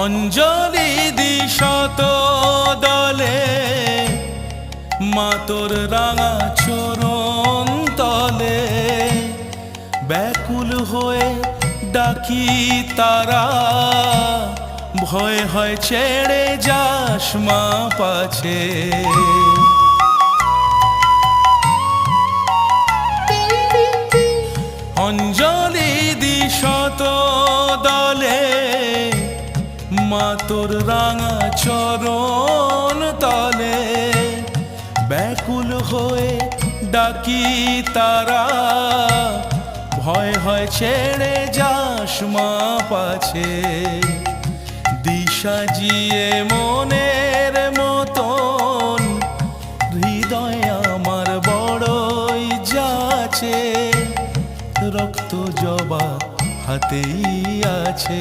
অঞ্জলি দিশত দলে মা তোর রাঙা চরণ তলে ব্যাকুল হয়ে ডাকি তারা ভয় হয় ছেড়ে যাস মা পাছে অঞ্জলি দিশত দলে মা তোর রাঙা চরণ তলে ব্যাকুল হয়ে ডাকি তারা ভয় হয় ছেড়ে যাস মা পাছে দিশা জিয়ে মনের মতন হৃদয় আমার বড়ই যাচ্ছে রক্ত জবা হাতেই আছে।